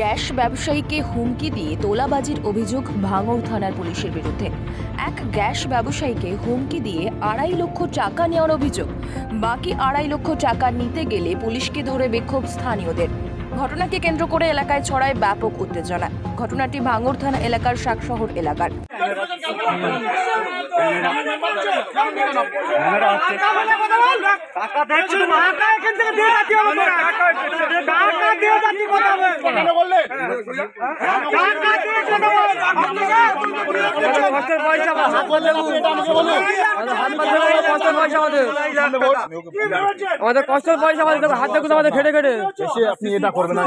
Gas ব্যবসায়ীকে হুমকি দিয়ে তোলাবাজির অভিযোগ ভাঙড় থানার পুলিশের বিরুদ্ধে। এক গ্যাস ব্যবসায়ীকে হুমকি দিয়ে 2.5 লক্ষ টাকা নেওয়ার অভিযোগ। বাকি 2.5 লক্ষ টাকা নিতে গেলে পুলিশকে ধরে বিক্ষোভ স্থানীয়দের। ঘটনাকে কেন্দ্র করে এলাকায় ছড়ায় ব্যাপক উত্তেজনা। ঘটনাটি ভাঙড় থানা এলাকার শাকশহর এলাকার। আমাদের কষ্টের পয়সা হাত দেখুন আমাদের খেটে খেটে আপনি এটা করবেন না।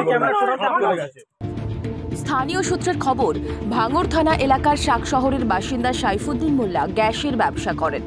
স্থানীয় সূত্রের খবর, ভাঙড় থানা এলাকার শাকশহরের বাসিন্দা সাইফুদ্দিন মোল্লা গ্যাসের ব্যবসা করেন।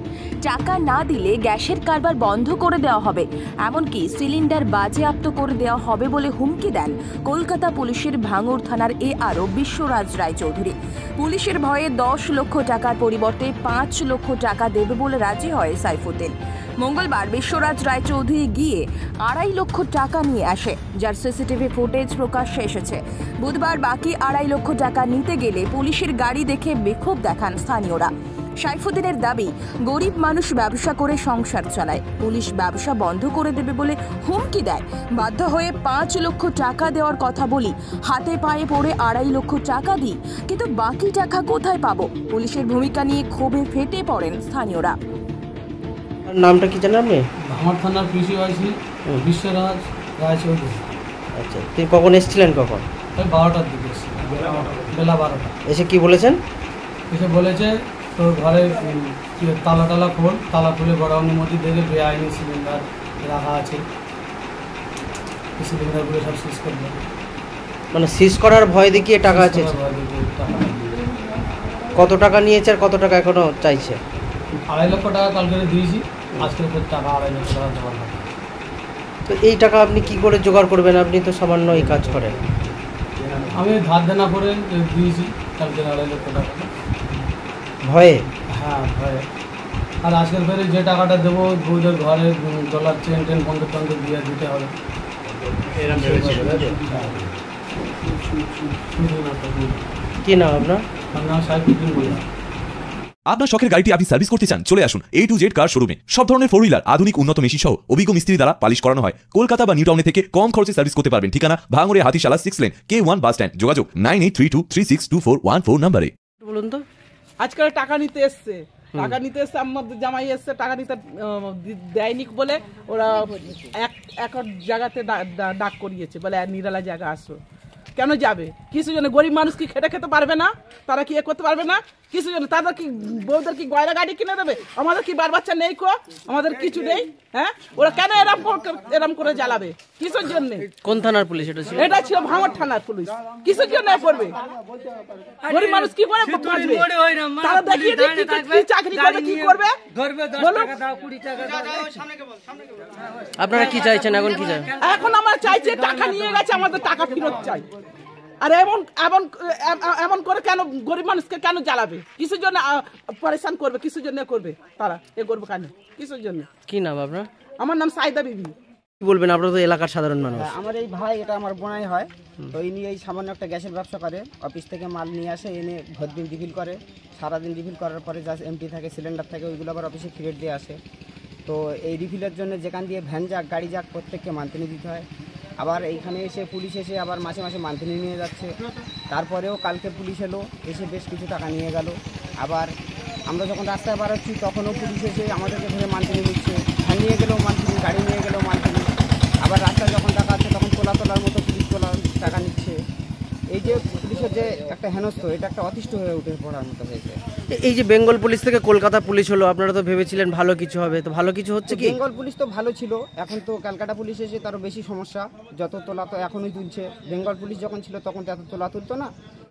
টাকা না দিলে গ্যাসের কারবার বন্ধ করে দেওয়া হবে, এমনকি সিলিন্ডার বাজেয়াপ্ত করে দেওয়া হবে বলে হুমকি দেন কলকাতা পুলিশের ভাঙড় থানার এআরও বিশ্বরাজ রায়চৌধুরী। পুলিশের ভয়ে 10 লক্ষ টাকার পরিবর্তে 5 লক্ষ টাকা দেবে বলে রাজি হয় সাইফুদ্দিন। মঙ্গলবার বিশ্বরাজ রায়চৌধুরী গিয়ে 2.5 লক্ষ টাকা নিয়ে আসে, যার সিসিটিভি ফুটেজ প্রকাশ্যে এসেছে। বুধবার বাকি 2.5 লক্ষ টাকা নিতে গেলে পুলিশের গাড়ি দেখে বিক্ষোভ দেখান স্থানীয়রা। সাইফুদ্দিনের দাবি, গরিব মানুষ ব্যবসা করে সংসার চালায়, পুলিশ ব্যবসা বন্ধ করে দেবে বলে হুমকি দেয়। বাধ্য হয়ে 5 লক্ষ টাকা দেওয়ার কথা বলি, হাতে পায়ে পড়ে 2.5 লক্ষ টাকা দিই, কিন্তু বাকি টাকা কোথায় পাবো? পুলিশের ভূমিকা নিয়ে ক্ষোভে ফেটে পড়েন স্থানীয়রা। নামটা কি জানেন আপনি? ভাঙড় থানার কৃষি আইসি বিশ্বরাজ রায়চৌধুরী। আচ্ছা, তুই কখন এসেছিলেন? কখন? ওই 12টার দিকে বেলা 12টা। এসে কি বলেছেন? এসে বলেছে তোর ঘরে তালা খোল, তালা খুলে বড় অনুমতি দেখে বেআইনি সিলিন্ডার রাখা আছে, এই সিলিন্ডারগুলো সব সিজ করবে। মানে সিজ করার ভয় দেখিয়ে টাকা আছে? কত টাকা নিয়েছে আর কত টাকা এখনো চাইছে? 2.5 লক্ষ টাকা কালকে দিয়েছি, আজকে টাকা 2.5 লক্ষ টাকা দেওয়ার কথা। তো এই টাকা আপনি কি করে জোগাড় করবেন? আপনি তো সামান্য এই কাজ করেন। আমি ধার দেনা করে দিয়েছি কালকে 2.5 লক্ষ টাকা। ভয়ে? হ্যাঁ, ভয়ে। আর আজকের ফেরে যে টাকাটা দেবো বউদের ঘরে ডলার চেন টেন বন্ধ দিয়ে দিতে হবে। কি নাম আপনার? আপনার সাইফুদ্দিন মোল্লা। আপনার শখের গাড়িটি আপনি সার্ভিস করতে চান? চলে আসুন A to Z কার শোরুমে। সব ধরনের 4 হুইলার, আধুনিক উন্নত মেশিন সহ অভিজ্ঞ মিস্ত্রি দ্বারা পালিশ করানো হয়। কলকাতা বা নিউ টাউনে থেকে কম খরচে সার্ভিস করতে পারবেন। ঠিকানা ভাঙড়ে Hatishala 6 lane K1 bus stand. যোগাযোগ 9832362414 নম্বরে। বলুন তো। আজকাল টাকা নিতে এসছে, আমাদের জামাই এসছে, টাকা নিতে দেয়নি বলে ওরা এক জায়গাতে ডাক করিয়েছে, বলে নিরালা জায়গা আসো। কেন যাবে? কিছু জন্য গরিব মানুষ কি খেটে খেতে পারবে না? তারা কি করতে পারবে না? কিছু জন্য তাদের কি বউদের কি গয়না গাড়ি কিনে দেবে? আমাদের কি বার বাচ্চা নেই? আমাদের কিছু নেই? হ্যাঁ, ওরা কেন এরম করে জ্বালাবে? কিসের জন্য? কোন থানার পুলিশ এটা ছিল? এটা ছিল ভাঙড় থানার পুলিশ। কিসের জন্য করবে? গরিব মানুষ কি করে বাঁচবে? তারা দেখিয়ে কি চাকরি করে কি করবে? আপনারা কি চাইছেন এখন? কি চাই? এখন আমরা চাইছি টাকা নিয়ে গেছে, আমাদের টাকা ফেরত চাই। আর এমন করে কেন গরিব মানুষকে কেন জ্বালাবে? কিসের জন্য পরেশান করবে? কিসের জন্য করবে তারা? এ করবে কেন? কিসের জন্য? কি নাম আপনার? আমার নাম সাইদা বিবি। কি বলবেন? আপনারা তো এলাকার সাধারণ মানুষ। আমার এই ভাই, এটা আমার বোনাই হয়, তো ইনি এই সামান্য একটা গ্যাসের ব্যবসা করে। অফিস থেকে মাল নিয়ে আসে, এনে ভোরদিন রিফিল করে, সারাদিন রিফিল করার পরে যা এমটি থাকে, সিলিন্ডার থাকে, ওইগুলো আবার অফিসে ফেরত দিয়ে আসে। তো এই রিফিলের জন্য যেখান দিয়ে ভ্যান যাক, গাড়ি যাক, প্রত্যেককে মান্থলি দিতে হয়। আবার এইখানে এসে পুলিশ এসে আবার মাসে মাসে মান্থলি নিয়ে যাচ্ছে। তারপরেও কালকে পুলিশ এলো, এসে বেশ কিছু টাকা নিয়ে গেল। আবার আমরা যখন রাস্তায় বার হচ্ছি তখনও পুলিশ এসে আমাদেরকে ধরে মান্থলি নিচ্ছে। ভ্যান নিয়ে গেলেও মান্থলি, গাড়ি নিয়ে গেলেও মান্থলি। আবার রাস্তায় যখন টাকা আছে তখন তোলার মতো পুলিশ টাকা নিচ্ছে। এই যে পুলিশের যে একটা হেনস্থ, এটা একটা অতিষ্ঠ হয়ে উঠে পড়ার মতো হয়েছে। এই যে বেঙ্গল পুলিশ থেকে কলকাতা পুলিশ হলো, আপনারা তো ভেবেছিলেন ভালো কিছু হবে, তো ভালো কিছু হচ্ছে কি? বেঙ্গল পুলিশ তো ভালো ছিল, এখন তো ক্যালকাটা পুলিশ এসে তারও বেশি সমস্যা। যত তোলা তো এখনই তুলছে। বেঙ্গল পুলিশ যখন ছিল তখন তো এত তোলা তুলতো না।